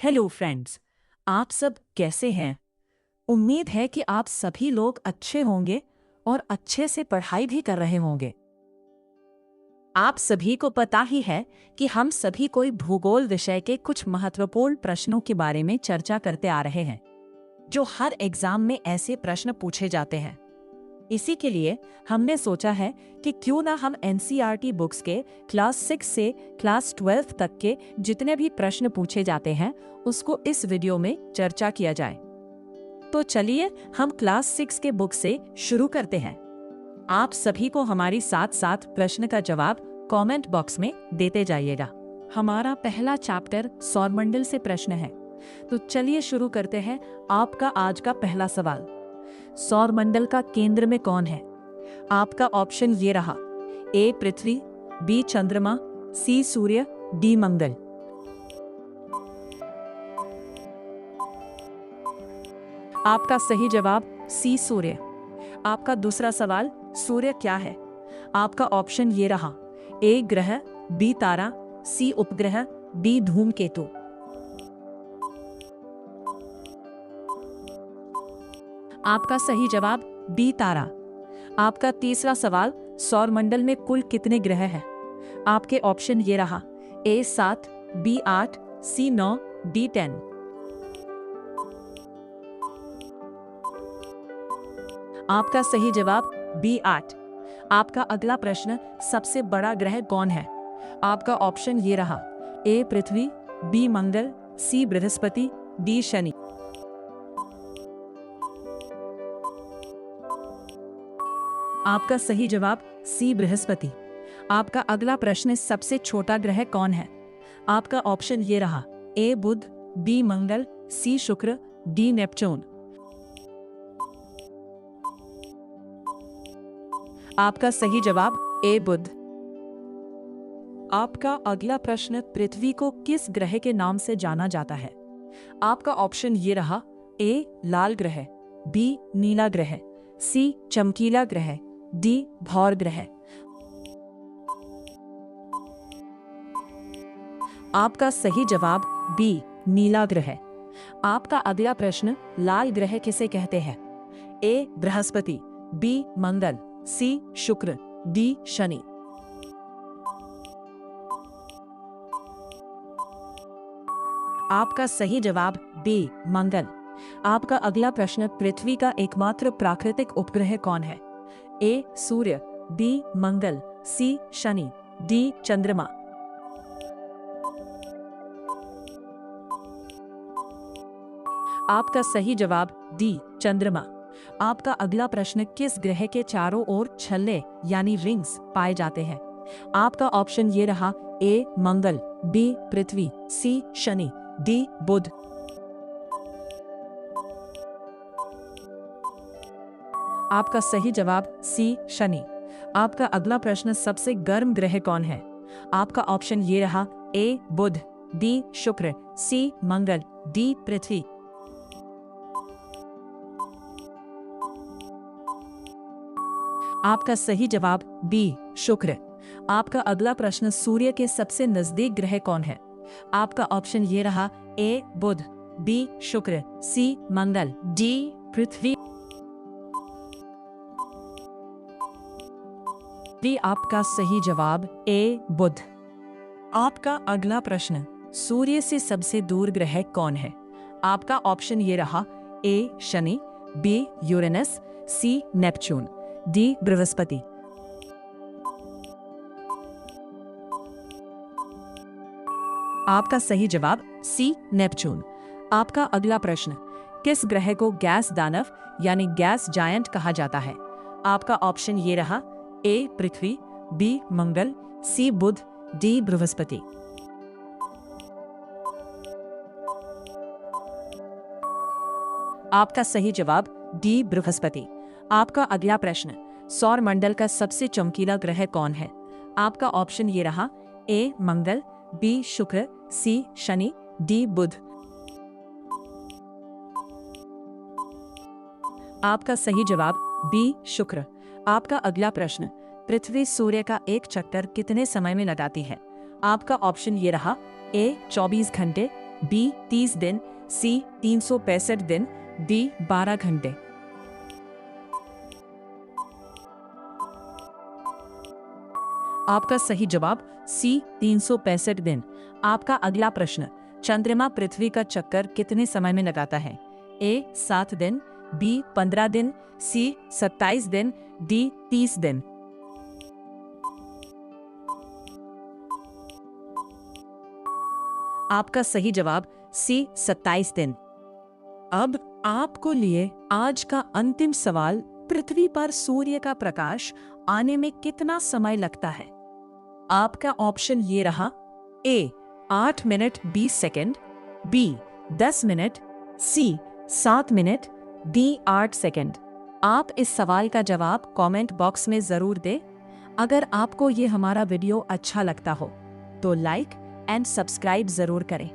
Hello friends, आप सब कैसे हैं? उम्मीद है कि आप सभी लोग अच्छे होंगे और अच्छे से पढ़ाई भी कर रहे होंगे। आप सभी को पता ही है कि हम सभी कोई भूगोल विषय के कुछ महत्वपूर्ण प्रश्नों के बारे में चर्चा करते आ रहे हैं, जो हर एग्जाम में ऐसे प्रश्न पूछे जाते हैं। इसी के लिए हमने सोचा है कि क्यों ना हम एनसीईआरटी बुक्स के क्लास 6 से क्लास 12 तक के जितने भी प्रश्न पूछे जाते हैं उसको इस वीडियो में चर्चा किया जाए। तो चलिए हम क्लास 6 के बुक से शुरू करते हैं। आप सभी को हमारी साथ साथ प्रश्न का जवाब कमेंट बॉक्स में देते जाइएगा। हमारा पहला चैप्टर सौरमंडल से प्रश्न है, तो चलिए शुरू करते हैं। आपका आज का पहला सवाल, सौरमंडल का केंद्र में कौन है? आपका ऑप्शन ये रहा, ए पृथ्वी, बी चंद्रमा, सी सूर्य, डी मंगल। आपका सही जवाब सी सूर्य। आपका दूसरा सवाल, सूर्य क्या है? आपका ऑप्शन ये रहा, ए ग्रह, बी तारा, सी उपग्रह, डी धूमकेतु। आपका सही जवाब बी तारा। आपका तीसरा सवाल, सौरमंडल में कुल कितने ग्रह हैं? आपके ऑप्शन ये रहा, ए 7, बी 8, सी 9, डी 10। आपका सही जवाब बी 8। आपका अगला प्रश्न, सबसे बड़ा ग्रह कौन है? आपका ऑप्शन ये रहा, ए पृथ्वी, बी मंगल, सी बृहस्पति, डी शनि। आपका सही जवाब सी बृहस्पति। आपका अगला प्रश्न, सबसे छोटा ग्रह कौन है? आपका ऑप्शन ये रहा, ए बुध, बी मंगल, सी शुक्र, डी नेपच्यून। आपका सही जवाब ए बुध। आपका अगला प्रश्न, पृथ्वी को किस ग्रह के नाम से जाना जाता है? आपका ऑप्शन ये रहा, ए लाल ग्रह, बी नीला ग्रह, सी चमकीला ग्रह, डी भौर ग्रह। आपका सही जवाब बी नीला ग्रह। आपका अगला प्रश्न, लाल ग्रह किसे कहते हैं? ए बृहस्पति, बी मंगल, सी शुक्र, डी शनि। आपका सही जवाब बी मंगल। आपका अगला प्रश्न, पृथ्वी का एकमात्र प्राकृतिक उपग्रह कौन है? ए सूर्य, बी मंगल, सी शनि, डी चंद्रमा। आपका सही जवाब डी चंद्रमा। आपका अगला प्रश्न, किस ग्रह के चारों ओर छल्ले यानी रिंग्स पाए जाते हैं? आपका ऑप्शन ये रहा, ए मंगल, बी पृथ्वी, सी शनि, डी बुध। आपका सही जवाब सी शनि। आपका अगला प्रश्न, सबसे गर्म ग्रह कौन है? आपका ऑप्शन ये रहा, ए बुध, बी शुक्र, सी मंगल, डी पृथ्वी। आपका सही जवाब बी शुक्र। आपका अगला प्रश्न, सूर्य के सबसे नजदीक ग्रह कौन है? आपका ऑप्शन ये रहा, ए बुध, बी शुक्र, सी मंगल, डी पृथ्वी। आपका सही जवाब ए बुध। आपका अगला प्रश्न, सूर्य से सबसे दूर ग्रह कौन है? आपका ऑप्शन ये रहा, A Shani, B Uranus, C Neptune, D Brihaspati. आपका सही जवाब सी नेपच्यून। आपका अगला प्रश्न, किस ग्रह को गैस दानव यानी गैस जायंट कहा जाता है? आपका ऑप्शन ये रहा, ए पृथ्वी, बी मंगल, सी बुध, डी बृहस्पति। आपका सही जवाब डी बृहस्पति। आपका अगला प्रश्न, सौरमंडल का सबसे चमकीला ग्रह कौन है? आपका ऑप्शन ये रहा, ए मंगल, बी शुक्र, सी शनि, डी बुध। आपका सही जवाब बी शुक्र। आपका अगला प्रश्न, पृथ्वी सूर्य का एक चक्कर कितने समय में लगाती है? आपका ऑप्शन ये रहा, ए 24 घंटे, बी 30 दिन, सी 365 दिन, डी 12 घंटे। आपका सही जवाब सी 365 दिन। आपका अगला प्रश्न, चंद्रमा पृथ्वी का चक्कर कितने समय में लगाता है? ए 7 दिन, बी 15 दिन, सी 27 दिन, डी 30 दिन। आपका सही जवाब सी 27 दिन। अब आपको लिए आज का अंतिम सवाल, पृथ्वी पर सूर्य का प्रकाश आने में कितना समय लगता है? आपका ऑप्शन ये रहा, ए 8 मिनट 20 सेकंड, बी 10 मिनट, सी 7 मिनट, डी 8 सेकंड। आप इस सवाल का जवाब कमेंट बॉक्स में जरूर दें। अगर आपको ये हमारा वीडियो अच्छा लगता हो तो लाइक एंड सब्सक्राइब जरूर करें।